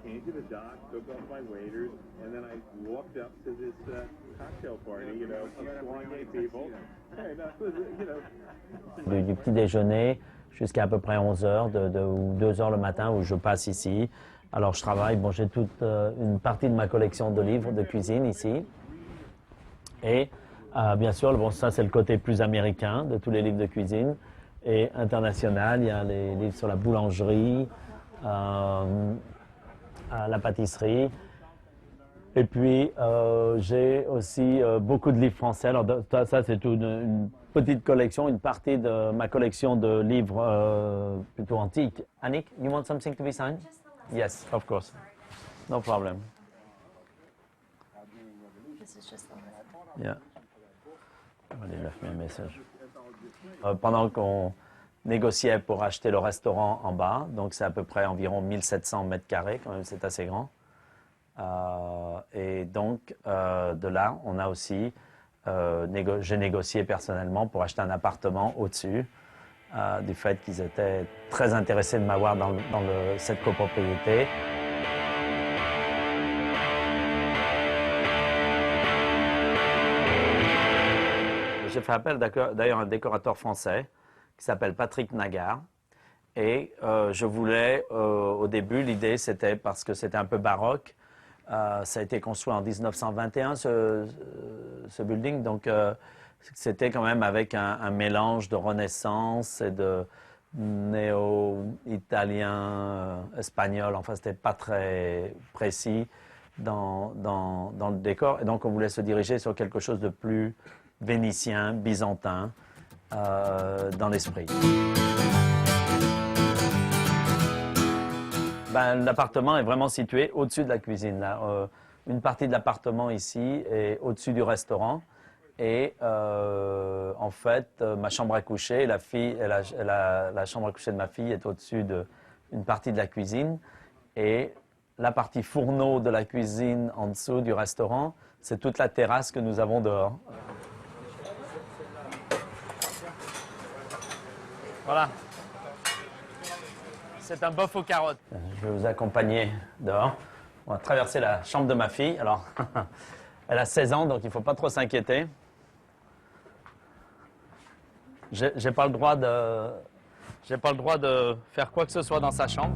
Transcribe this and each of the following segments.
came to the dock, took off my waders, and then I walked up to this cocktail party, you know, of Swan Gay people. And, you know. Du petit déjeuner jusqu'à peu près 11 heures, ou 2 heures le matin où je passe ici. Alors je travaille, bon, j'ai toute une partie de ma collection de livres de cuisine ici. Et bien sûr, bon, ça c'est le côté plus américain de tous les livres de cuisine. Et international, il y a les livres sur la boulangerie, la pâtisserie. Et puis, j'ai aussi beaucoup de livres français. Alors, ça, c'est une petite collection, une partie de ma collection de livres plutôt antiques. Annick, you want something to be signed? Yes, of course. No problem. This is just the list. Yeah. Allez, left me un message. Pendant qu'on négociait pour acheter le restaurant en bas, donc c'est à peu près environ 1700 mètres carrés, quand même, c'est assez grand. Et donc, de là, on a aussi, j'ai négocié personnellement pour acheter un appartement au-dessus, du fait qu'ils étaient très intéressés de m'avoir dans cette copropriété. J'ai fait appel d'ailleurs à un décorateur français qui s'appelle Patrick Nagar. Et je voulais, au début, l'idée c'était parce que c'était un peu baroque. Ça a été construit en 1921, ce building. Donc c'était quand même avec un mélange de Renaissance et de néo-italien, espagnol. Enfin, c'était pas très précis dans le décor. Et donc on voulait se diriger sur quelque chose de plus vénitien, byzantin, dans l'esprit. Ben, l'appartement est vraiment situé au-dessus de la cuisine. Là. Une partie de l'appartement ici est au-dessus du restaurant. Et en fait, ma chambre à coucher, la chambre à coucher de ma fille est au-dessus d'une partie de la cuisine. Et la partie fourneau de la cuisine en dessous du restaurant, c'est toute la terrasse que nous avons dehors. Voilà. C'est un bœuf aux carottes. Je vais vous accompagner dehors. On va traverser la chambre de ma fille. Alors, elle a 16 ans, donc il ne faut pas trop s'inquiéter. J'ai pas le droit de faire quoi que ce soit dans sa chambre.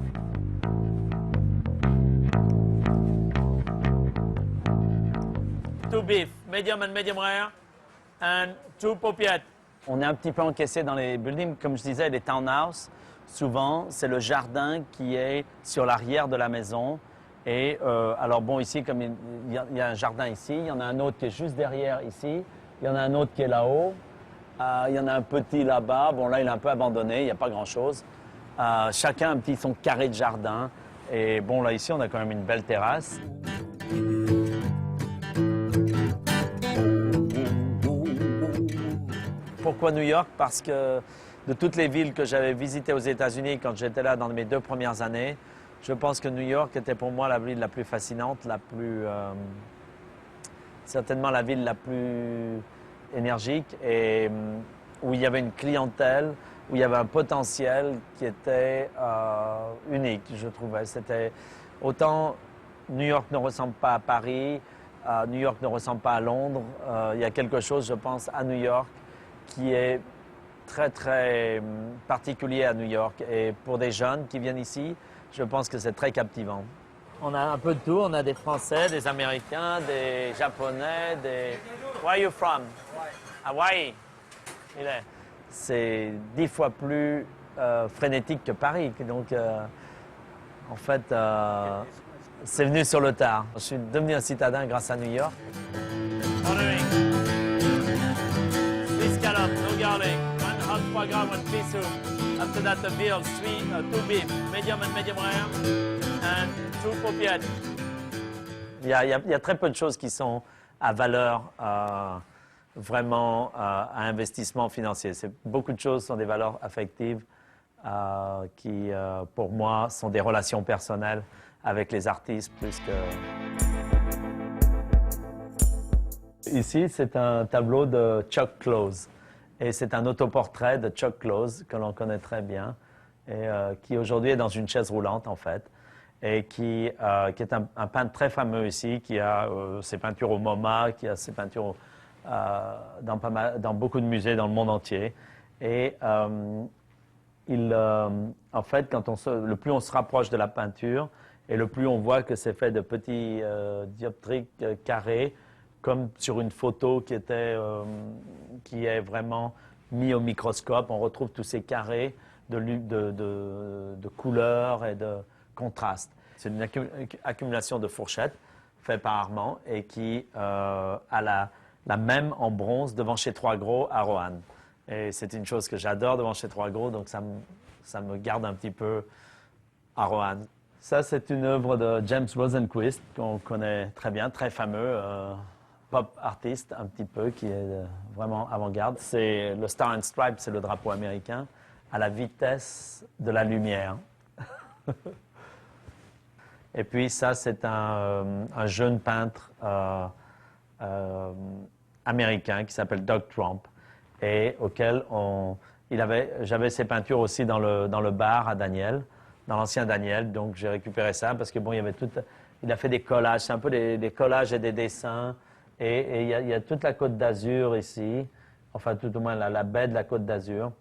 Two beef, medium and medium rare, and two paupiètes. On est un petit peu encaissé dans les buildings, comme je disais, les townhouses. Souvent, c'est le jardin qui est sur l'arrière de la maison. Et alors bon, ici, comme il y a un jardin ici, il y en a un autre qui est juste derrière ici, il y en a un autre qui est là-haut, il y en a un petit là-bas. Bon, là, il est un peu abandonné, il n'y a pas grand-chose. Chacun a un petit son carré de jardin. Et bon, là, ici, on a quand même une belle terrasse. Pourquoi New York? Parce que de toutes les villes que j'avais visitées aux États-Unis quand j'étais là dans mes 2 premières années, je pense que New York était pour moi la ville la plus fascinante, certainement la ville la plus énergique et où il y avait une clientèle, où il y avait un potentiel qui était unique, je trouvais. C'était autant New York ne ressemble pas à Paris, New York ne ressemble pas à Londres. Il y a quelque chose, je pense, à New York qui est très, très particulier à New York. Et pour des jeunes qui viennent ici, je pense que c'est très captivant. On a un peu de tout. On a des Français, des Américains, des Japonais, des... Where are you from? Hawaii. C'est 10 fois plus frénétique que Paris. Donc, en fait, c'est venu sur le tard. Je suis devenu un citadin grâce à New York. Scallop, no garlic, 1 hot foie gras, 1 pea soup. After that, the veal, 2 beef, medium and medium rare, and 2 paupiètes. Il y a très peu de choses qui sont à valeur vraiment à investissement financier. Beaucoup de choses sont des valeurs affectives qui, pour moi, sont des relations personnelles avec les artistes plus que... Ici, c'est un tableau de Chuck Close. Et c'est un autoportrait de Chuck Close que l'on connaît très bien et qui aujourd'hui est dans une chaise roulante, en fait. et qui est un peintre très fameux ici, qui a ses peintures au MoMA, qui a ses peintures dans beaucoup de musées dans le monde entier. Et en fait, le plus on se rapproche de la peinture, et le plus on voit que c'est fait de petits dioptriques carrés, comme sur une photo qui est vraiment mis au microscope. On retrouve tous ces carrés de couleurs et de contrastes. C'est une accumulation de fourchettes fait par Armand et qui a la même en bronze devant chez Trois Gros à Roanne. Et c'est une chose que j'adore devant chez Trois Gros, donc ça me garde un petit peu à Roanne. Ça, c'est une œuvre de James Rosenquist, qu'on connaît très bien, très fameux, pop artiste un petit peu, qui est vraiment avant-garde. C'est le Star and Stripe, c'est le drapeau américain, à la vitesse de la lumière. Et puis ça, c'est un jeune peintre américain qui s'appelle Doug Trump, et auquel j'avais ses peintures aussi dans le bar à Daniel, dans l'ancien Daniel, donc j'ai récupéré ça parce que bon, il a fait des collages, c'est un peu des collages et des dessins, et il y a toute la Côte d'Azur ici, enfin tout au moins la baie de la Côte d'Azur,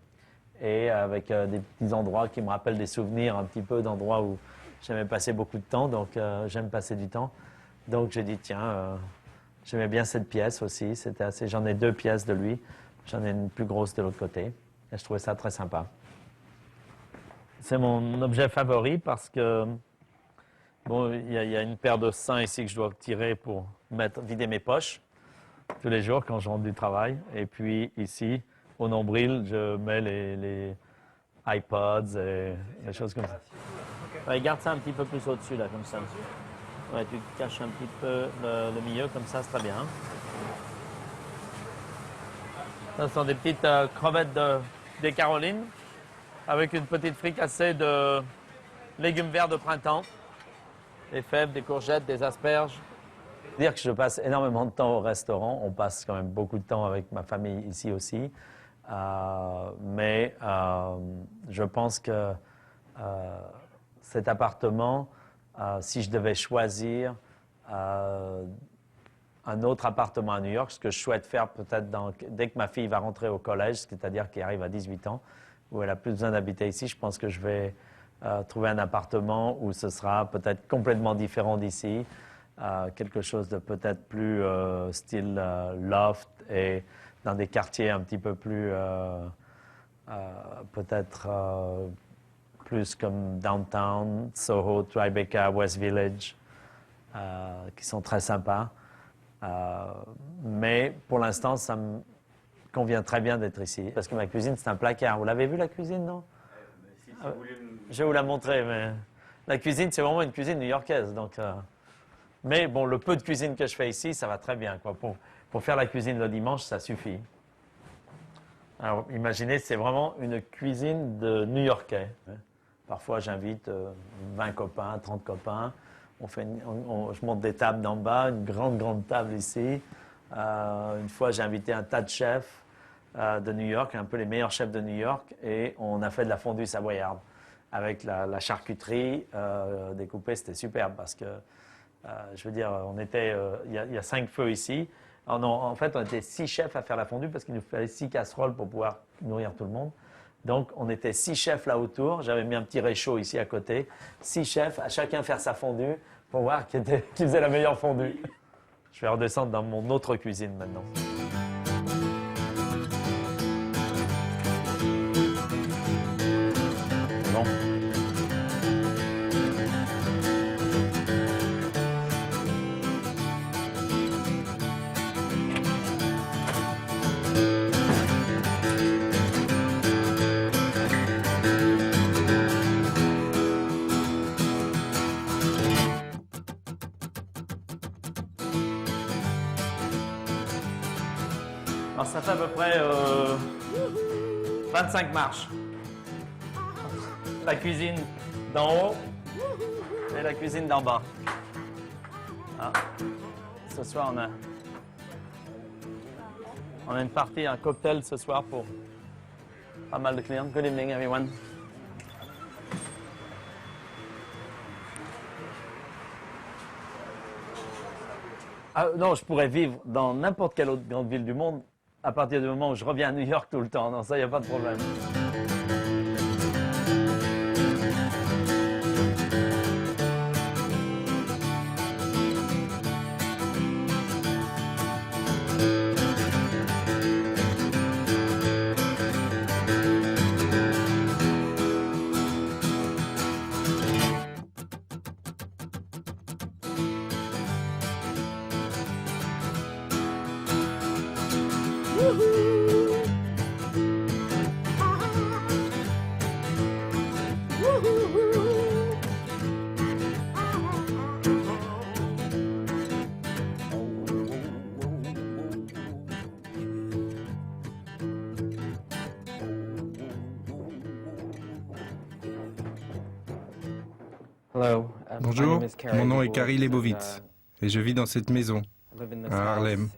et avec des petits endroits qui me rappellent des souvenirs un petit peu d'endroits où j'aimais passer beaucoup de temps, donc j'aime passer du temps. Donc j'ai dit tiens, j'aimais bien cette pièce aussi, j'en ai 2 pièces de lui, j'en ai une plus grosse de l'autre côté, et je trouvais ça très sympa. C'est mon objet favori parce que, bon, il y a une paire de seins ici que je dois tirer pour vider mes poches tous les jours quand je rentre du travail. Et puis ici, au nombril, je mets les iPods et des choses comme ça. Ouais, garde ça un petit peu plus au-dessus, là, comme ça. Ouais, tu caches un petit peu le milieu, comme ça, c'est très bien. Ce sont des petites crevettes des Carolines, avec une petite fricassée de légumes verts de printemps, des fèves, des courgettes, des asperges. Dire que je passe énormément de temps au restaurant. On passe quand même beaucoup de temps avec ma famille ici aussi. Mais je pense que cet appartement, si je devais choisir un autre appartement à New York, ce que je souhaite faire peut-être dès que ma fille va rentrer au collège, c'est-à-dire qu'elle arrive à 18 ans, où elle n'a plus besoin d'habiter ici, je pense que je vais trouver un appartement où ce sera peut-être complètement différent d'ici, quelque chose de peut-être plus style loft et dans des quartiers un petit peu plus, peut-être plus comme Downtown, Soho, Tribeca, West Village, qui sont très sympas. Mais pour l'instant, ça me convient très bien d'être ici. Parce que ma cuisine, c'est un placard. Vous l'avez vu, la cuisine, non? Je vais vous la montrer, mais la cuisine, c'est vraiment une cuisine new-yorkaise. Donc, mais bon, le peu de cuisine que je fais ici, ça va très bien, quoi. Pour faire la cuisine le dimanche, ça suffit. Alors, imaginez, c'est vraiment une cuisine de New-Yorkais. Parfois, j'invite 20 copains, 30 copains. Je monte des tables d'en bas, une grande table ici. Une fois, j'ai invité un tas de chefs de New York, un peu les meilleurs chefs de New York, et on a fait de la fondue savoyarde avec la charcuterie découpée. C'était superbe parce que, je veux dire, il y a 5 feux ici. Alors non, en fait, on était 6 chefs à faire la fondue parce qu'il nous fallait 6 casseroles pour pouvoir nourrir tout le monde. Donc, on était 6 chefs là autour. J'avais mis un petit réchaud ici à côté. 6 chefs, à chacun faire sa fondue pour voir qui faisait la meilleure fondue. Je vais redescendre dans mon autre cuisine maintenant. Bon. Alors ça fait à peu près 25 marches. La cuisine d'en haut et la cuisine d'en bas. Ah. Ce soir, on a une partie, un cocktail ce soir pour pas mal de clients. Good evening, everyone. Ah, non, je pourrais vivre dans n'importe quelle autre grande ville du monde à partir du moment où je reviens à New York tout le temps. Non, ça, il n'y a pas de problème. Bonjour, mon nom est Carrie Leibovitz et je vis dans cette maison, à Harlem.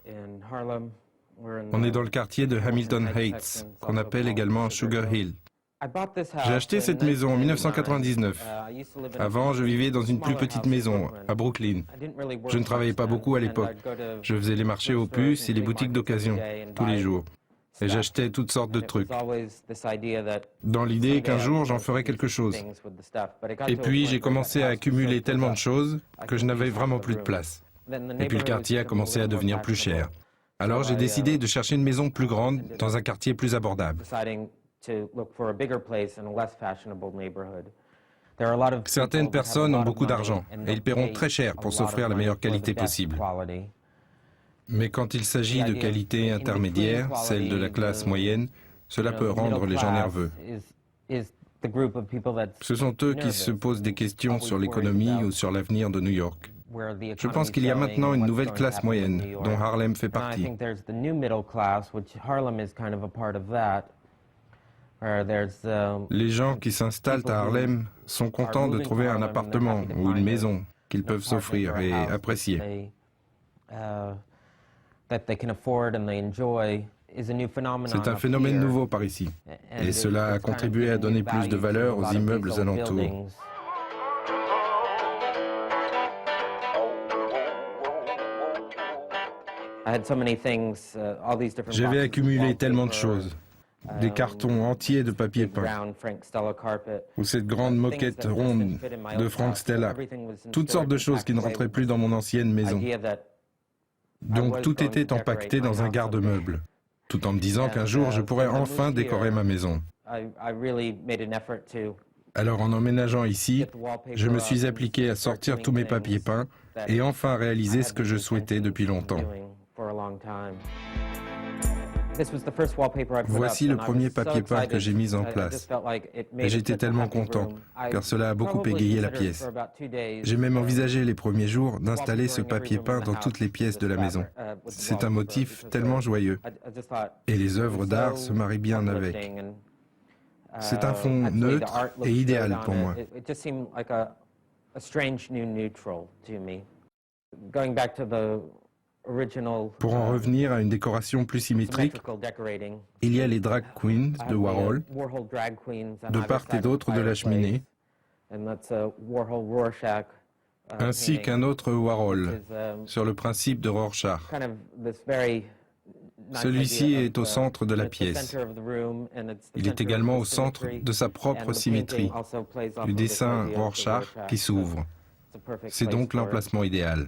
On est dans le quartier de Hamilton Heights, qu'on appelle également Sugar Hill. J'ai acheté cette maison en 1999. Avant, je vivais dans une plus petite maison, à Brooklyn. Je ne travaillais pas beaucoup à l'époque. Je faisais les marchés aux puces et les boutiques d'occasion, tous les jours. Et j'achetais toutes sortes de trucs, dans l'idée qu'un jour j'en ferais quelque chose. Et puis j'ai commencé à accumuler tellement de choses que je n'avais vraiment plus de place. Et puis le quartier a commencé à devenir plus cher. Alors j'ai décidé de chercher une maison plus grande dans un quartier plus abordable. Certaines personnes ont beaucoup d'argent et ils paieront très cher pour s'offrir la meilleure qualité possible. Mais quand il s'agit de qualité intermédiaire, celle de la classe moyenne, cela peut rendre les gens nerveux. Ce sont eux qui se posent des questions sur l'économie ou sur l'avenir de New York. Je pense qu'il y a maintenant une nouvelle classe moyenne, dont Harlem fait partie. Les gens qui s'installent à Harlem sont contents de trouver un appartement ou une maison qu'ils peuvent s'offrir et apprécier. C'est un phénomène nouveau par ici, et cela a contribué à donner plus de valeur aux immeubles alentours. J'avais accumulé tellement de choses. Des cartons entiers de papier peint, ou cette grande moquette ronde de Frank Stella, toutes sortes de choses qui ne rentraient plus dans mon ancienne maison. Donc tout était empaqueté dans un garde-meuble, tout en me disant qu'un jour je pourrais enfin décorer ma maison. Alors en emménageant ici, je me suis appliqué à sortir tous mes papiers peints et enfin réaliser ce que je souhaitais depuis longtemps. Voici le premier papier peint que j'ai mis en place. Et j'étais tellement content, car cela a beaucoup égayé la pièce. J'ai même envisagé les premiers jours d'installer ce papier peint dans toutes les pièces de la maison. C'est un motif tellement joyeux. Et les œuvres d'art se marient bien avec. C'est un fond neutre et idéal pour moi. Pour en revenir à une décoration plus symétrique, il y a les drag queens de Warhol, de part et d'autre de la cheminée, ainsi qu'un autre Warhol, sur le principe de Rorschach. Celui-ci est au centre de la pièce. Il est également au centre de sa propre symétrie, du dessin Rorschach qui s'ouvre. C'est donc l'emplacement idéal.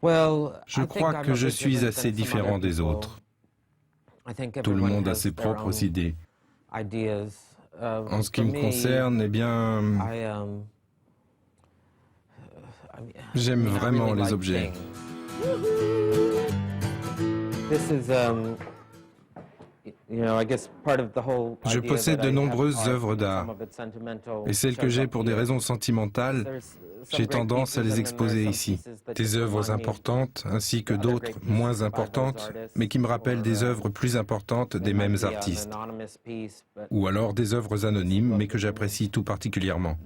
Je crois que je suis assez différent des autres. Tout le monde a ses propres idées. En ce qui me concerne, eh bien, j'aime vraiment les objets. Je possède de nombreuses œuvres d'art, et celles que j'ai pour des raisons sentimentales, j'ai tendance à les exposer ici. Des œuvres importantes, ainsi que d'autres moins importantes, mais qui me rappellent des œuvres plus importantes des mêmes artistes. Ou alors des œuvres anonymes, mais que j'apprécie tout particulièrement.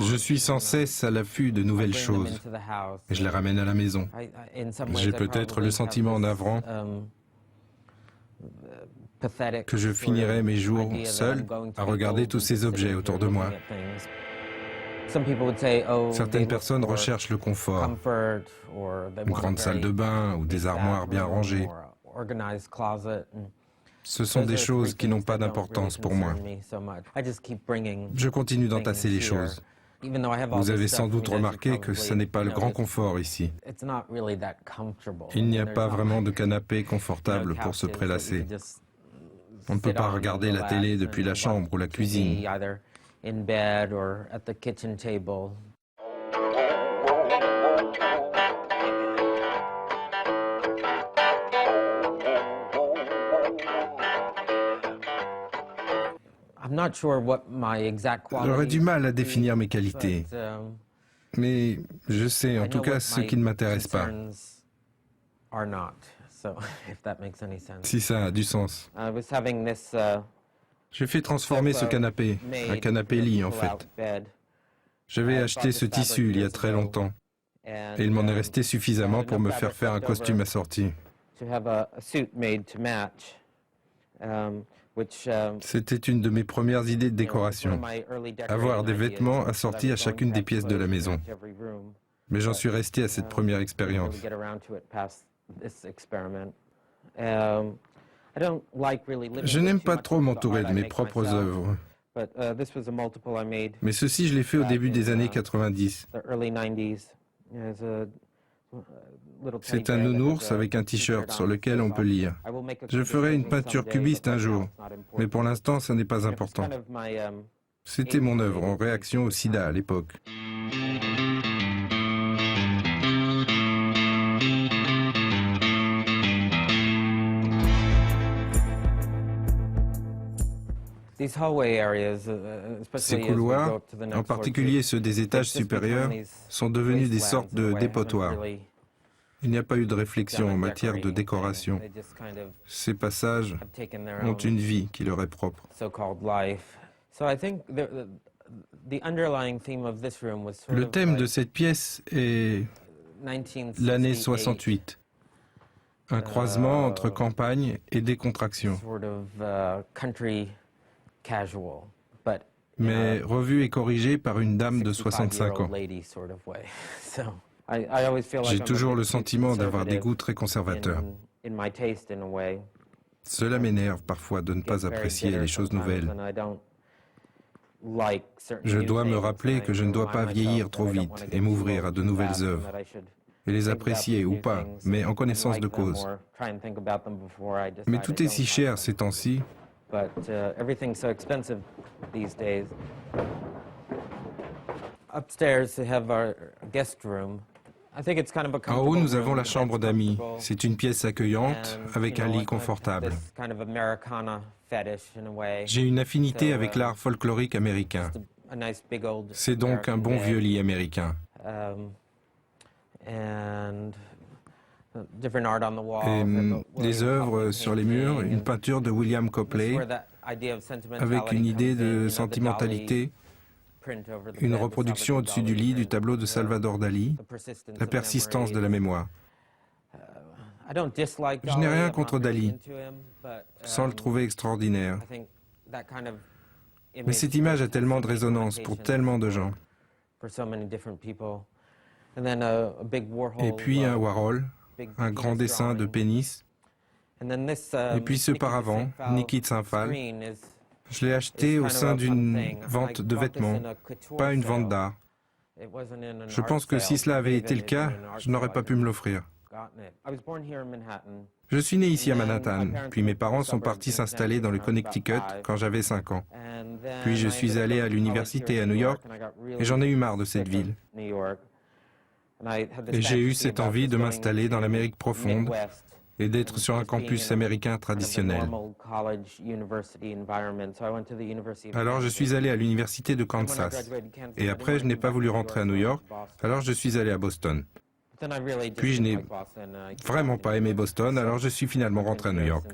Je suis sans cesse à l'affût de nouvelles choses, et je les ramène à la maison. J'ai peut-être le sentiment navrant que je finirai mes jours seul à regarder tous ces objets autour de moi. Certaines personnes recherchent le confort, une grande salle de bain ou des armoires bien rangées. Ce sont des choses qui n'ont pas d'importance pour moi. Je continue d'entasser les choses. Vous avez sans doute remarqué que ce n'est pas le grand confort ici. Il n'y a pas vraiment de canapé confortable pour se prélasser. On ne peut pas regarder la télé depuis la chambre ou la cuisine. J'aurais du mal à définir mes qualités, mais je sais en tout cas ce qui ne m'intéresse pas, si ça a du sens. J'ai fait transformer ce canapé, un canapé-lit en fait. J'avais acheté ce tissu il y a très longtemps, et il m'en est resté suffisamment pour me faire faire un costume assorti. C'était une de mes premières idées de décoration, avoir des vêtements assortis à chacune des pièces de la maison. Mais j'en suis resté à cette première expérience. Je n'aime pas trop m'entourer de mes propres œuvres. Mais ceci, je l'ai fait au début des années 90. C'est un nounours avec un t-shirt sur lequel on peut lire. Je ferai une peinture cubiste un jour, mais pour l'instant, ce n'est pas important. C'était mon œuvre en réaction au sida à l'époque. Ces couloirs, en particulier ceux des étages supérieurs, sont devenus des sortes de dépotoirs. Il n'y a pas eu de réflexion en matière de décoration. Ces passages ont une vie qui leur est propre. Le thème de cette pièce est l'année 68, un croisement entre campagne et décontraction. Mais revu et corrigé par une dame de 65 ans. J'ai toujours le sentiment d'avoir des goûts très conservateurs. Cela m'énerve parfois de ne pas apprécier les choses nouvelles. Je dois me rappeler que je ne dois pas vieillir trop vite et m'ouvrir à de nouvelles œuvres, et les apprécier ou pas, mais en connaissance de cause. Mais tout est si cher ces temps-ci. En haut, nous avons la chambre d'amis. C'est une pièce accueillante avec un lit confortable. J'ai une affinité avec l'art folklorique américain. C'est donc un bon vieux lit américain. Et des œuvres sur les murs, une peinture de William Copley avec une idée de sentimentalité, une reproduction au-dessus du lit du tableau de Salvador Dali, la persistance de la mémoire. Je n'ai rien contre Dali, sans le trouver extraordinaire. Mais cette image a tellement de résonance pour tellement de gens. Et puis un Warhol, un grand dessin de pénis. Et puis ce paravent, Niki Tsingfal. Je l'ai acheté au sein d'une vente de vêtements, pas une vente d'art. Je pense que si cela avait été le cas, je n'aurais pas pu me l'offrir. Je suis né ici à Manhattan, puis mes parents sont partis s'installer dans le Connecticut quand j'avais 5 ans. Puis je suis allé à l'université à New York et j'en ai eu marre de cette ville. Et j'ai eu cette envie de m'installer dans l'Amérique profonde et d'être sur un campus américain traditionnel. Alors je suis allé à l'université de Kansas. Et après, je n'ai pas voulu rentrer à New York, alors je suis allé à Boston. Puis je n'ai vraiment pas aimé Boston, alors je suis finalement rentré à New York.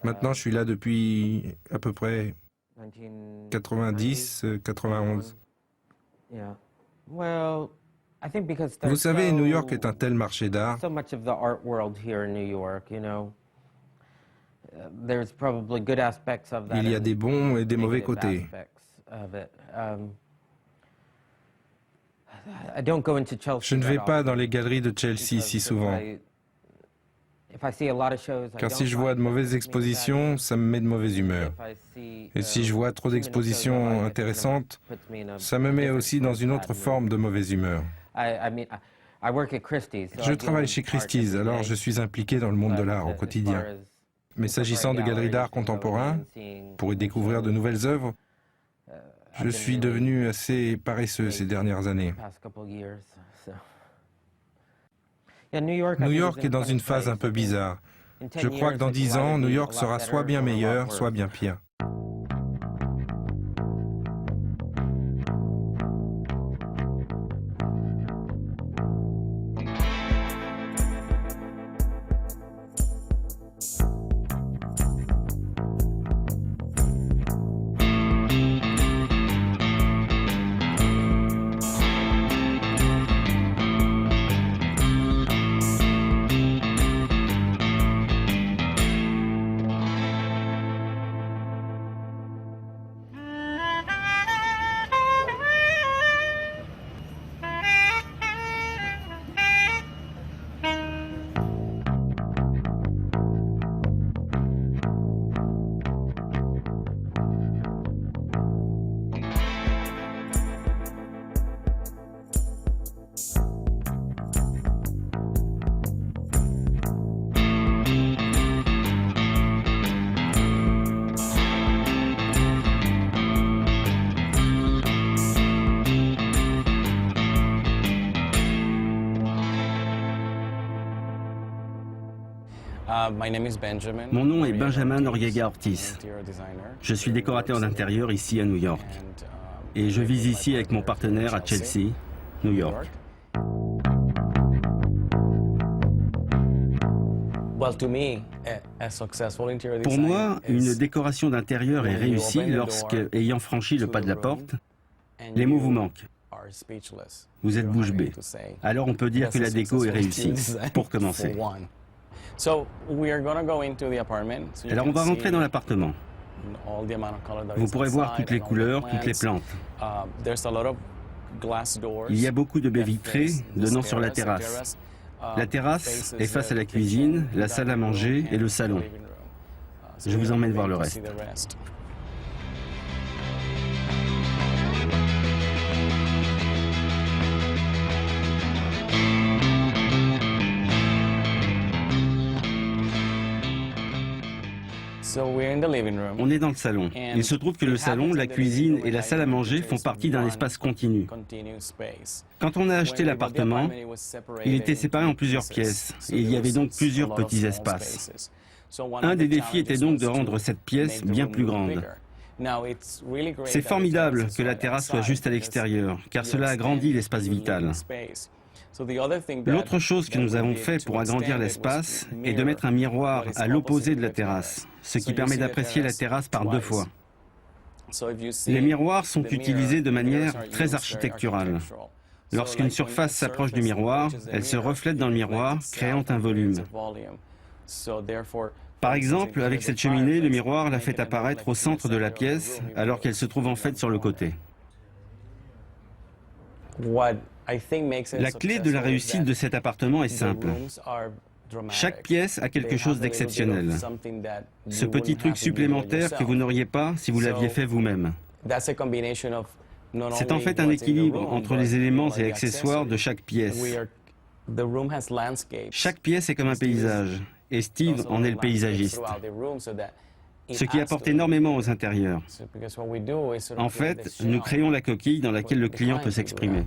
Maintenant, je suis là depuis à peu près 90, 91. Vous savez, New York est un tel marché d'art. Il y a des bons et des mauvais côtés. Je ne vais pas dans les galeries de Chelsea si souvent, car si je vois de mauvaises expositions, ça me met de mauvaise humeur. Et si je vois trop d'expositions intéressantes, ça me met aussi dans une autre forme de mauvaise humeur. Je travaille chez Christie's, alors je suis impliqué dans le monde de l'art au quotidien. Mais s'agissant de galeries d'art contemporain, pour y découvrir de nouvelles œuvres, je suis devenu assez paresseux ces dernières années. New York est dans une phase un peu bizarre. Je crois que dans 10 ans, New York sera soit bien meilleur, soit bien pire. Mon nom est Benjamin Noriega Ortiz. Je suis décorateur d'intérieur ici à New York. Et je vis ici avec mon partenaire à Chelsea, New York. Pour moi, une décoration d'intérieur est réussie lorsque, ayant franchi le pas de la porte, les mots vous manquent. Vous êtes bouche bée. Alors on peut dire que la déco est réussie, pour commencer. Alors on va rentrer dans l'appartement. Vous pourrez voir toutes les couleurs, toutes les plantes. Il y a beaucoup de baies vitrées donnant sur la terrasse. La terrasse est face à la cuisine, la salle à manger et le salon. Je vous emmène voir le reste. On est dans le salon. Il se trouve que le salon, la cuisine et la salle à manger font partie d'un espace continu. Quand on a acheté l'appartement, il était séparé en plusieurs pièces et il y avait donc plusieurs petits espaces. Un des défis était donc de rendre cette pièce bien plus grande. C'est formidable que la terrasse soit juste à l'extérieur, car cela agrandit l'espace vital. L'autre chose que nous avons fait pour agrandir l'espace est de mettre un miroir à l'opposé de la terrasse, ce qui permet d'apprécier la terrasse par 2 fois. Les miroirs sont utilisés de manière très architecturale. Lorsqu'une surface s'approche du miroir, elle se reflète dans le miroir, créant un volume. Par exemple, avec cette cheminée, le miroir la fait apparaître au centre de la pièce, alors qu'elle se trouve en fait sur le côté. La clé de la réussite de cet appartement est simple. Chaque pièce a quelque chose d'exceptionnel. Ce petit truc supplémentaire que vous n'auriez pas si vous l'aviez fait vous-même. C'est en fait un équilibre entre les éléments et accessoires de chaque pièce. Chaque pièce est comme un paysage, et Steve en est le paysagiste. Ce qui apporte énormément aux intérieurs. En fait, nous créons la coquille dans laquelle le client peut s'exprimer.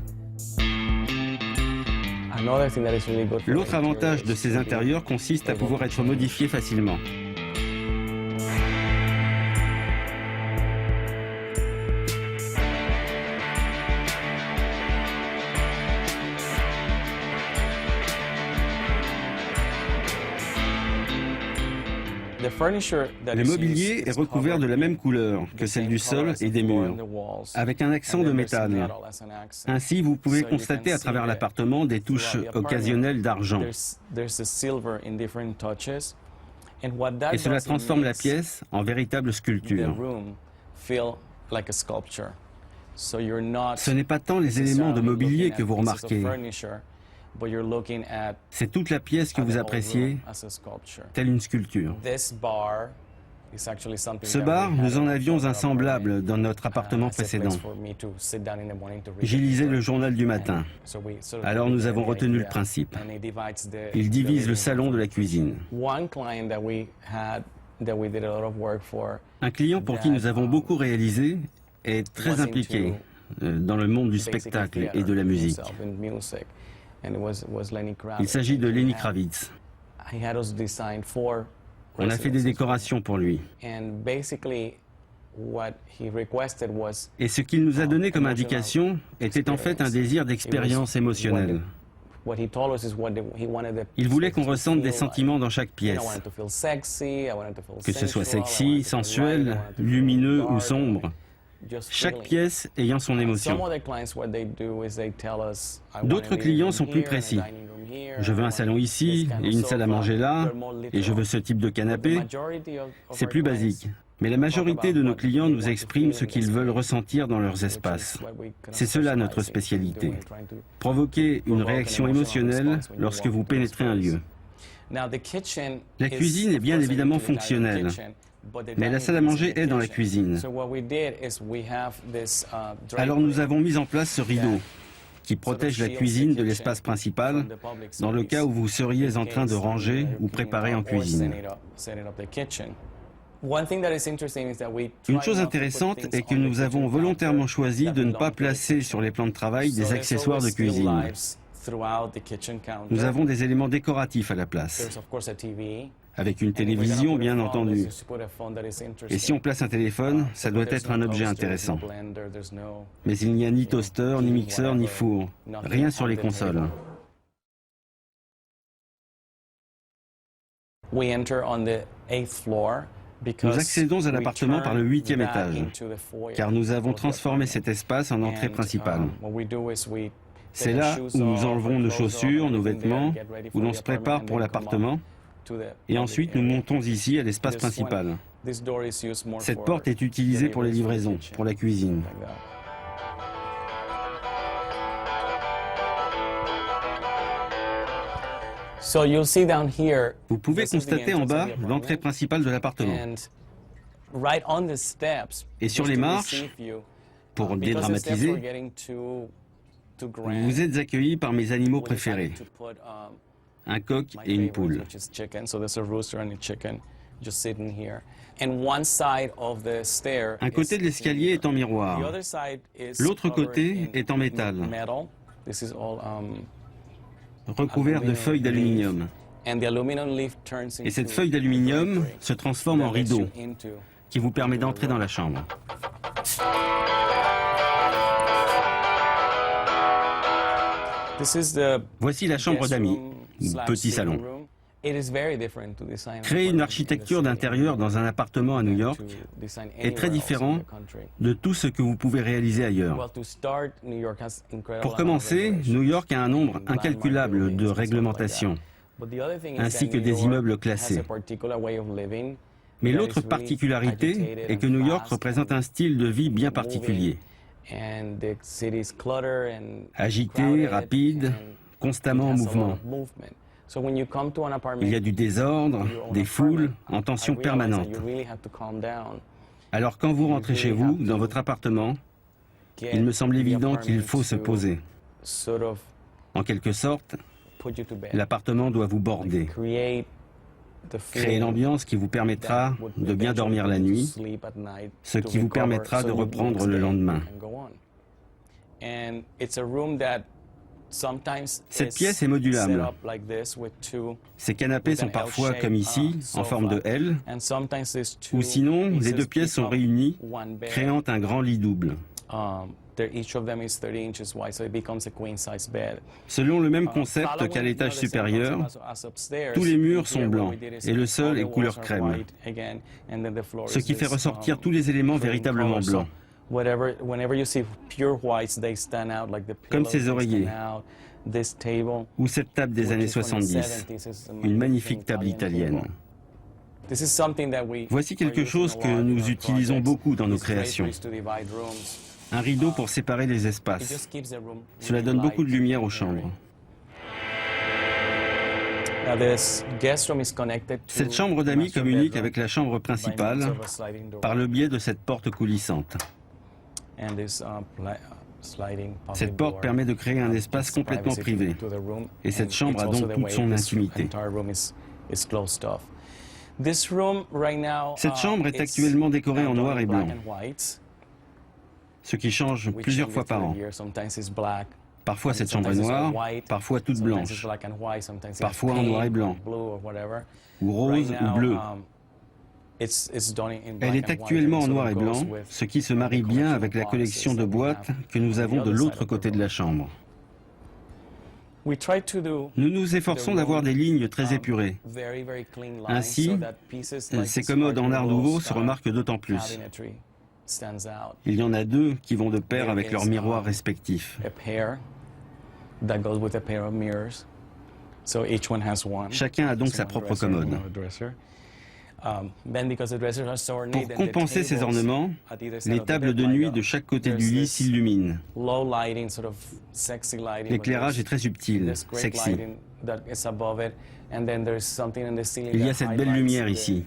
L'autre avantage de ces intérieurs consiste à pouvoir être modifiés facilement. Le mobilier est recouvert de la même couleur que celle du sol et des murs, avec un accent de métal. Ainsi, vous pouvez constater à travers l'appartement des touches occasionnelles d'argent. Et cela transforme la pièce en véritable sculpture. Ce n'est pas tant les éléments de mobilier que vous remarquez, c'est toute la pièce que vous appréciez, telle une sculpture. Ce bar, nous en avions un semblable dans notre appartement précédent. J'y lisais le journal du matin. Alors nous avons retenu le principe. Il divise le salon de la cuisine. Un client pour qui nous avons beaucoup réalisé est très impliqué dans le monde du spectacle et de la musique. Il s'agit de Lenny Kravitz. On a fait des décorations pour lui. Et ce qu'il nous a donné comme indication était en fait un désir d'expérience émotionnelle. Il voulait qu'on ressente des sentiments dans chaque pièce, que ce soit sexy, sensuel, lumineux ou sombre, chaque pièce ayant son émotion. D'autres clients sont plus précis. Je veux un salon ici et une salle à manger là, et je veux ce type de canapé. C'est plus basique. Mais la majorité de nos clients nous expriment ce qu'ils veulent ressentir dans leurs espaces. C'est cela notre spécialité. Provoquer une réaction émotionnelle lorsque vous pénétrez un lieu. La cuisine est bien évidemment fonctionnelle, mais la salle à manger est dans la cuisine. Alors nous avons mis en place ce rideau qui protège la cuisine de l'espace principal dans le cas où vous seriez en train de ranger ou préparer en cuisine. Une chose intéressante est que nous avons volontairement choisi de ne pas placer sur les plans de travail des accessoires de cuisine. Nous avons des éléments décoratifs à la place, avec une télévision bien entendu. Et si on place un téléphone, ça doit être un objet intéressant. Mais il n'y a ni toaster, ni mixeur, ni four, rien sur les consoles. Nous accédons à l'appartement par le 8e étage, car nous avons transformé cet espace en entrée principale. C'est là où nous enlevons nos chaussures, nos vêtements, où l'on se prépare pour l'appartement, et ensuite nous montons ici à l'espace principal. Cette porte est utilisée pour les livraisons, pour la cuisine. Vous pouvez constater en bas l'entrée principale de l'appartement. Et sur les marches, pour dédramatiser, vous êtes accueillis par mes animaux préférés, un coq et une poule. Un côté de l'escalier est en miroir, l'autre côté est en métal, recouvert de feuilles d'aluminium. Et cette feuille d'aluminium se transforme en rideau, qui vous permet d'entrer dans la chambre. Voici la chambre d'amis, ou petit salon. Créer une architecture d'intérieur dans un appartement à New York est très différent de tout ce que vous pouvez réaliser ailleurs. Pour commencer, New York a un nombre incalculable de réglementations, ainsi que des immeubles classés. Mais l'autre particularité est que New York représente un style de vie bien particulier. Agité, rapide, constamment en mouvement. Il y a du désordre, des foules en tension permanente. Alors quand vous rentrez chez vous, dans votre appartement, il me semble évident qu'il faut se poser. En quelque sorte, l'appartement doit vous border. Créer l'ambiance qui vous permettra de bien dormir la nuit, ce qui vous permettra de reprendre le lendemain. Cette pièce est modulable. Ces canapés sont parfois, comme ici, en forme de L, ou sinon, les deux pièces sont réunies, créant un grand lit double. Selon le même concept qu'à l'étage supérieur, tous les murs sont blancs et le sol est couleur crème, ce qui fait ressortir tous les éléments véritablement blancs. Comme ces oreillers, ou cette table des années 70, une magnifique table italienne. Voici quelque chose que nous utilisons beaucoup dans nos créations. un rideau pour séparer les espaces. Cela donne beaucoup de lumière aux chambres. Cette chambre d'amis communique avec la chambre principale par le biais de cette porte coulissante. Cette porte permet de créer un espace complètement privé. Et cette chambre a donc toute son intimité. Cette chambre est actuellement décorée en noir et blanc, ce qui change plusieurs fois par an. Parfois cette chambre est noire, parfois toute blanche, parfois en noir et blanc, ou rose ou bleu. Elle est actuellement en noir et blanc, ce qui se marie bien avec la collection de boîtes que nous avons de l'autre côté de la chambre. Nous nous efforçons d'avoir des lignes très épurées. Ainsi, ces commodes en art nouveau se remarquent d'autant plus. Il y en a deux qui vont de pair avec leurs miroirs respectifs. Chacun a donc sa propre commode. Pour compenser ces ornements, les tables de nuit de chaque côté du lit s'illuminent. L'éclairage est très subtil, sexy. Il y a cette belle lumière ici.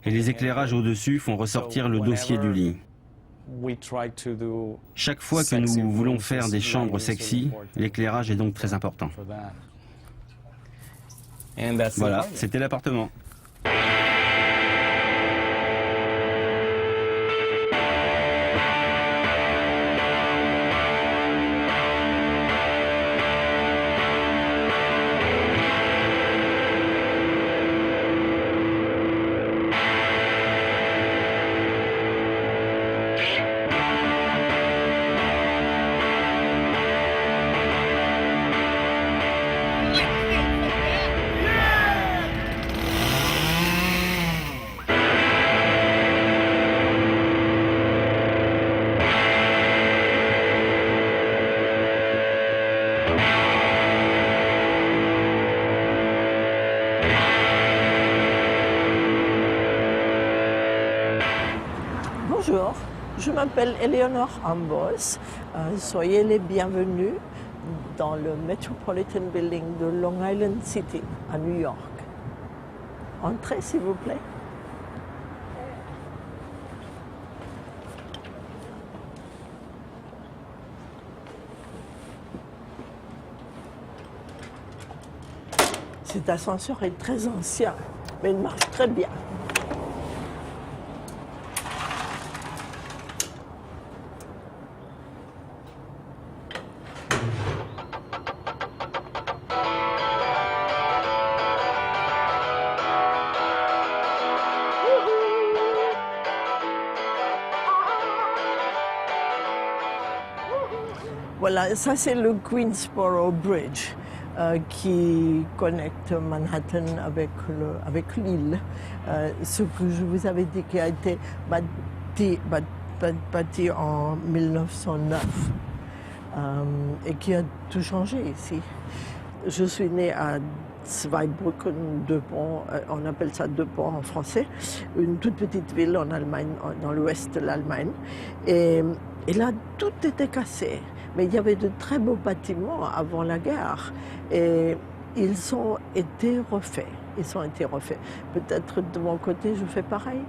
Et les éclairages au-dessus font ressortir le dossier du lit. Chaque fois que nous voulons faire des chambres sexy, l'éclairage est donc très important. Voilà, c'était l'appartement. Bonjour, je m'appelle Eleanor Ambos. Soyez les bienvenus dans le Metropolitan Building de Long Island City, à New York. Entrez, s'il vous plaît. Cet ascenseur est très ancien, mais il marche très bien. Voilà, ça c'est le Queensboro Bridge qui connecte Manhattan avec l'île. Ce que je vous avais dit qui a été bâti en 1909 et qui a tout changé ici. Je suis née à Zweibrücken, Deux-Ponts, on appelle ça Deux-Ponts en français, une toute petite ville en Allemagne, dans l'ouest de l'Allemagne. Et là, tout était cassé. Mais il y avait de très beaux bâtiments avant la guerre et ils ont été refaits. Peut-être de mon côté, je fais pareil.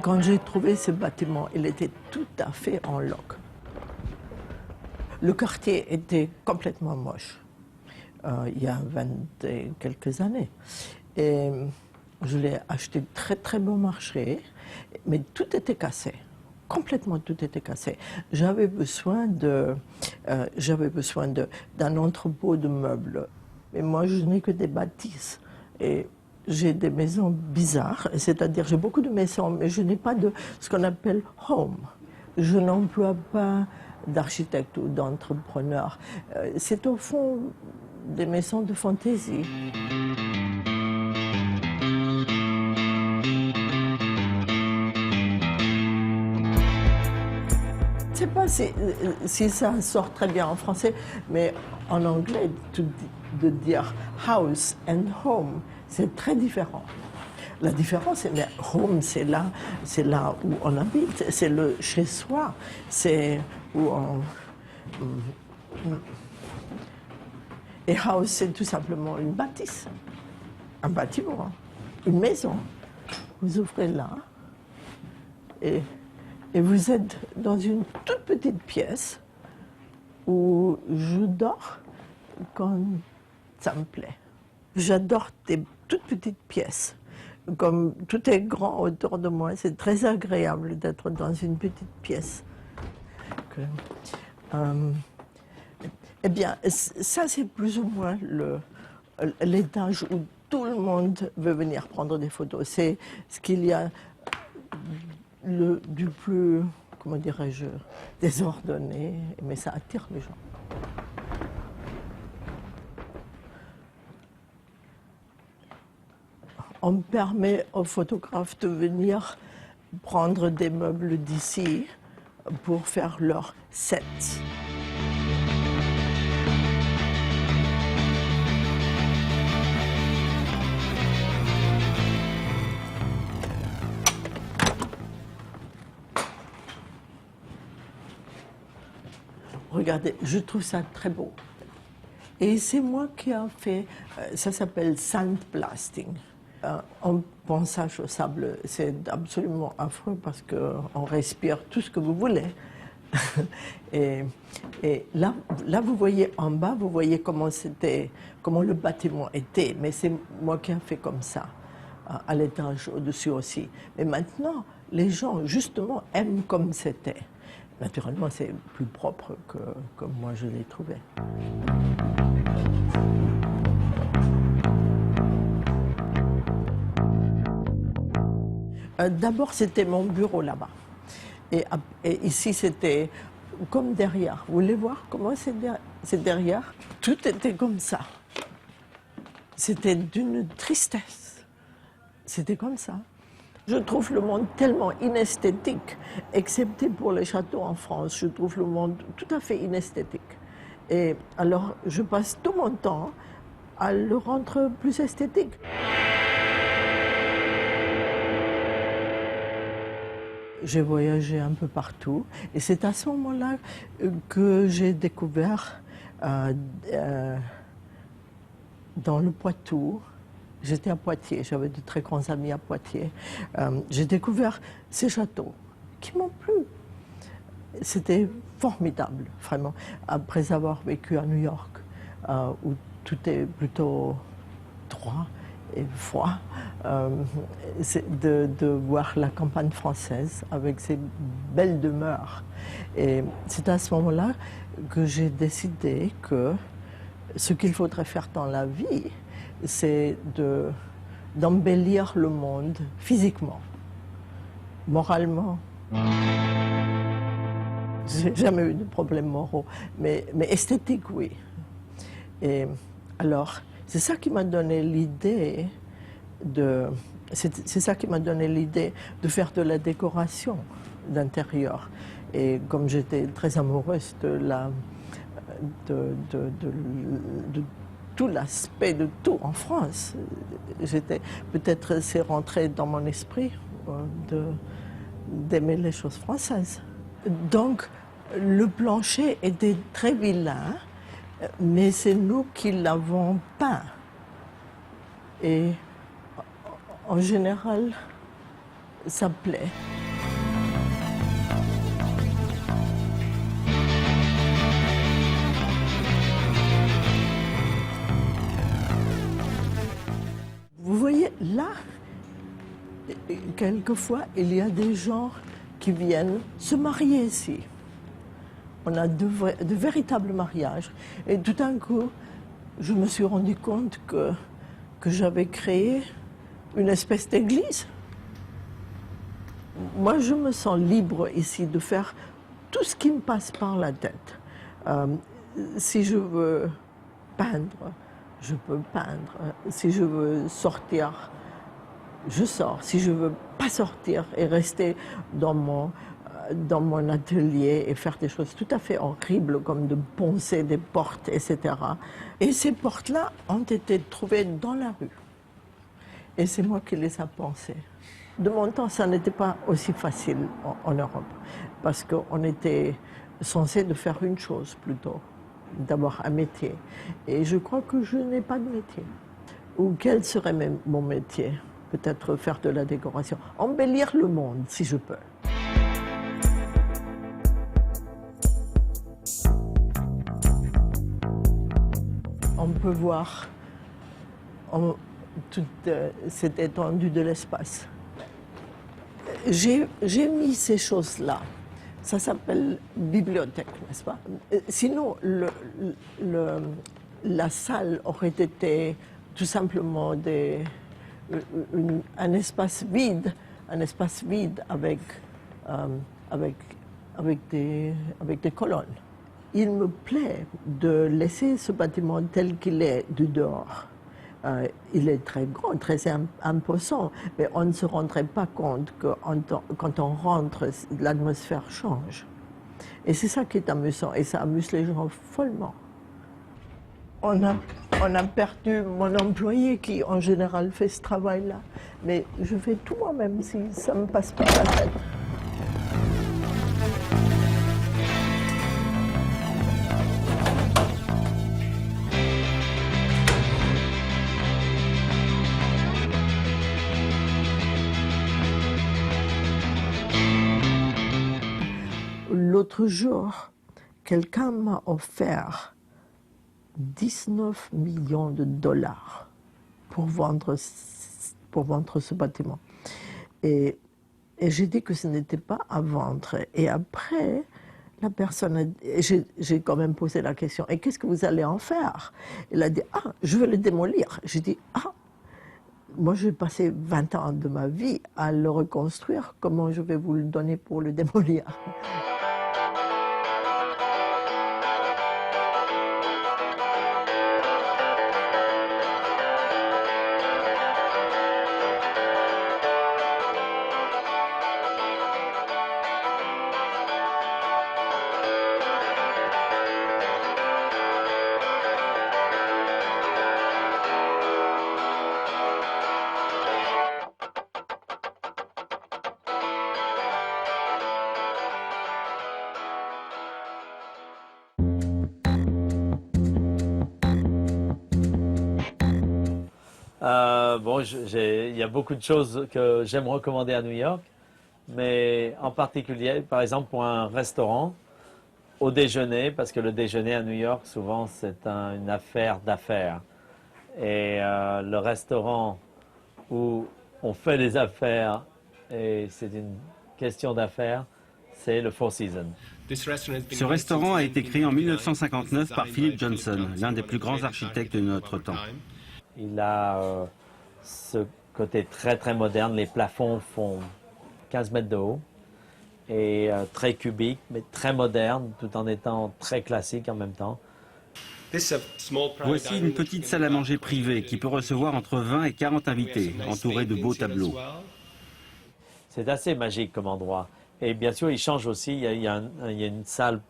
Quand j'ai trouvé ce bâtiment, il était tout à fait en loc. Le quartier était complètement moche. Il y a 20 et quelques années. Et je l'ai acheté très très bon marché, mais tout était cassé. Complètement tout était cassé. J'avais besoin d'un entrepôt de meubles. Mais moi, je n'ai que des bâtisses. Et j'ai des maisons bizarres, c'est-à-dire j'ai beaucoup de maisons, mais je n'ai pas de ce qu'on appelle home. Je n'emploie pas d'architecte ou d'entrepreneur. C'est au fond des maisons de fantaisie. C'est pas si ça sort très bien en français, mais en anglais, de dire house and home, c'est très différent. La différence, c'est que home, c'est là où on habite, c'est le chez soi, c'est où on. Et house, c'est tout simplement une bâtisse, un bâtiment, une maison. Vous ouvrez là et vous êtes dans une toute petite pièce où je dors quand ça me plaît. J'adore des toutes petites pièces. Comme tout est grand autour de moi, c'est très agréable d'être dans une petite pièce. Eh bien, ça c'est plus ou moins l'étage où tout le monde veut venir prendre des photos. C'est ce qu'il y a du plus, comment dirais-je, désordonné, mais ça attire les gens. On permet aux photographes de venir prendre des meubles d'ici pour faire leur set. Regardez, je trouve ça très beau. Et c'est moi qui ai fait, ça s'appelle sandblasting. En ponçage au sable, c'est absolument affreux parce qu'on respire tout ce que vous voulez. et là, vous voyez en bas, vous voyez comment le bâtiment était. Mais c'est moi qui ai fait comme ça, à l'étage au-dessus aussi. Mais maintenant, les gens, justement, aiment comme c'était. Naturellement, c'est plus propre que moi je l'ai trouvé. D'abord, c'était mon bureau là-bas. Et ici, c'était comme derrière. Vous voulez voir comment c'est derrière? Tout était comme ça. C'était d'une tristesse. C'était comme ça. Je trouve le monde tellement inesthétique, excepté pour les châteaux en France. Je trouve le monde tout à fait inesthétique. Et alors, je passe tout mon temps à le rendre plus esthétique. J'ai voyagé un peu partout et c'est à ce moment-là que j'ai découvert dans le Poitou, j'étais à Poitiers, j'avais de très grands amis à Poitiers, j'ai découvert ces châteaux qui m'ont plu. C'était formidable, vraiment, après avoir vécu à New York, où tout est plutôt droit et froid, de voir la campagne française avec ses belles demeures. Et c'est à ce moment-là que j'ai décidé que ce qu'il faudrait faire dans la vie, c'est d'embellir le monde physiquement, moralement. J'ai jamais eu de problèmes moraux, mais esthétique, oui. Et alors, c'est ça qui m'a donné l'idée c'est ça qui m'a donné l'idée de faire de la décoration d'intérieur. Et comme j'étais très amoureuse de tout l'aspect de tout en France, peut-être c'est rentré dans mon esprit d'aimer les choses françaises. Donc, le plancher était très vilain, mais c'est nous qui l'avons peint. Et en général, ça plaît. Vous voyez, là, quelquefois, il y a des gens qui viennent se marier ici. On a de véritables mariages. Et tout d'un coup, je me suis rendu compte que j'avais créé une espèce d'église. Moi, je me sens libre ici de faire tout ce qui me passe par la tête. Si je veux peindre, je peux peindre. Si je veux sortir, je sors. Si je veux pas sortir et rester dans dans mon atelier et faire des choses tout à fait horribles comme de poncer des portes, etc. Et ces portes-là ont été trouvées dans la rue. Et c'est moi qui les ai poncées. De mon temps, ça n'était pas aussi facile en Europe, parce qu'on était censé de faire une chose plutôt, d'avoir un métier. Et je crois que je n'ai pas de métier. Ou quel serait mon métier? Peut-être faire de la décoration, embellir le monde si je peux. On peut voir toute cette étendue de l'espace. J'ai mis ces choses-là. Ça s'appelle bibliothèque, n'est-ce pas? Sinon, la salle aurait été tout simplement un espace vide avec des colonnes. Il me plaît de laisser ce bâtiment tel qu'il est du dehors. Il est très grand, très imposant, mais on ne se rendrait pas compte que quand on rentre, l'atmosphère change. Et c'est ça qui est amusant, et ça amuse les gens follement. On a perdu mon employé qui, en général, fait ce travail-là. Mais je fais tout moi-même si ça ne me passe pas la tête. L'autre jour, quelqu'un m'a offert 19 millions de dollars pour vendre ce bâtiment. Et j'ai dit que ce n'était pas à vendre. Et après, la personne, j'ai quand même posé la question, et qu'est-ce que vous allez en faire? Elle a dit, ah, je vais le démolir. J'ai dit, ah, moi j'ai passé 20 ans de ma vie à le reconstruire, comment je vais vous le donner pour le démolir? Bon, il y a beaucoup de choses que j'aime recommander à New York, mais en particulier, par exemple, pour un restaurant, au déjeuner, parce que le déjeuner à New York, souvent, c'est une affaire d'affaires. Et le restaurant où on fait des affaires et c'est une question d'affaires, c'est le Four Seasons. Ce restaurant a été créé en 1959 par Philip Johnson, l'un des plus grands architectes de notre temps. Il a ce côté très très moderne. Les plafonds font 15 mètres de haut et très cubique, mais très moderne, tout en étant très classique en même temps. Voici une petite salle à manger privée qui peut recevoir entre 20 et 40 invités, entourée de beaux tableaux. C'est assez magique comme endroit. Et bien sûr, il change aussi. Il y a une salle,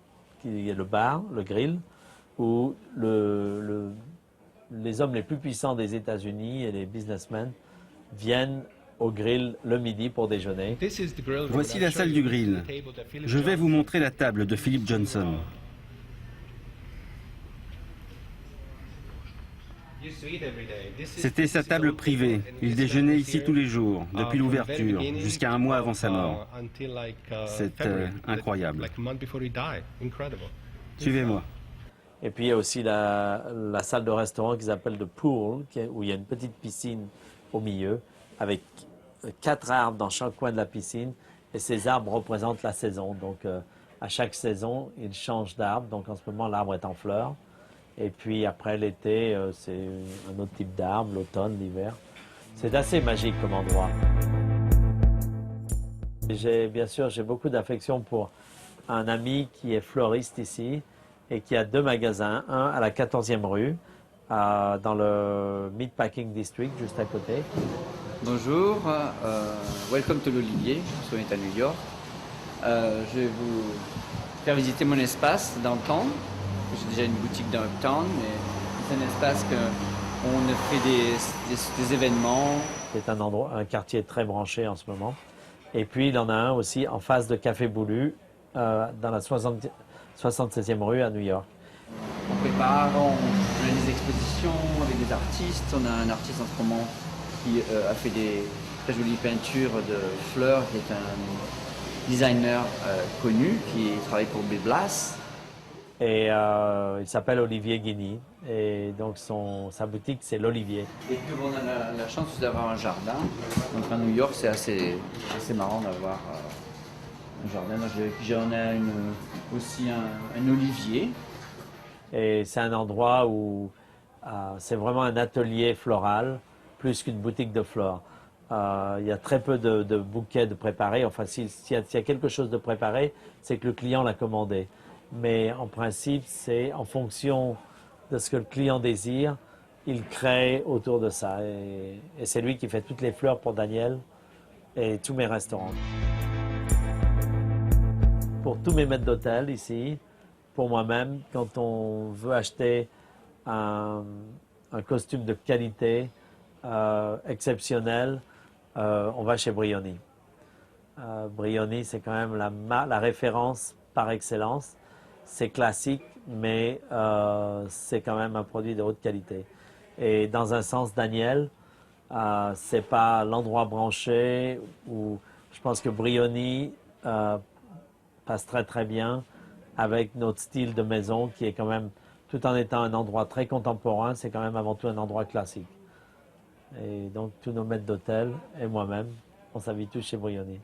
il y a le bar, le grill, où les hommes les plus puissants des États-Unis et les businessmen viennent au grill le midi pour déjeuner. Voici la salle du grill. Je vais vous montrer la table de Philip Johnson. C'était sa table privée. Il déjeunait ici tous les jours, depuis l'ouverture, jusqu'à un mois avant sa mort. C'est incroyable. Suivez-moi. Et puis il y a aussi la salle de restaurant qu'ils appellent le pool, où il y a une petite piscine au milieu, avec 4 arbres dans chaque coin de la piscine. Et ces arbres représentent la saison. Donc à chaque saison, ils changent d'arbre. Donc en ce moment, l'arbre est en fleurs. Et puis après l'été, c'est un autre type d'arbre, l'automne, l'hiver. C'est assez magique comme endroit. Bien sûr, j'ai beaucoup d'affection pour un ami qui est fleuriste ici et qui a 2 magasins, un à la 14e rue, dans le Meatpacking District, juste à côté. Bonjour, welcome to l'Olivier, on est à New York. Je vais vous faire visiter mon espace downtown. J'ai déjà une boutique dans Uptown, mais c'est un espace où on fait des événements. C'est un quartier très branché en ce moment. Et puis il en a un aussi en face de Café Boulu, dans la 76e rue à New York. On prépare, on a des expositions avec des artistes. On a un artiste en ce moment qui a fait des très jolies peintures de fleurs, qui est un designer connu, qui travaille pour Bill Blass. Et il s'appelle Olivier Guigny. Et donc sa boutique, c'est l'Olivier. Et puis on a la chance d'avoir un jardin. Donc à New York, c'est assez marrant d'avoir un jardin. J'en ai aussi un olivier. Et c'est un endroit où c'est vraiment un atelier floral, plus qu'une boutique de fleurs. Il y a très peu de bouquets de préparés. Enfin, s'il y a quelque chose de préparé, c'est que le client l'a commandé. Mais en principe, c'est en fonction de ce que le client désire, il crée autour de ça. Et c'est lui qui fait toutes les fleurs pour Daniel et tous mes restaurants. Pour tous mes maîtres d'hôtel ici, pour moi-même, quand on veut acheter un costume de qualité exceptionnel, on va chez Brioni. Brioni, c'est quand même la référence par excellence. C'est classique, mais c'est quand même un produit de haute qualité. Et dans un sens, Daniel, c'est pas l'endroit branché où je pense que Brioni passe très très bien avec notre style de maison qui est quand même, tout en étant un endroit très contemporain, c'est quand même avant tout un endroit classique. Et donc tous nos maîtres d'hôtel et moi-même, on s'habitue chez Brioni.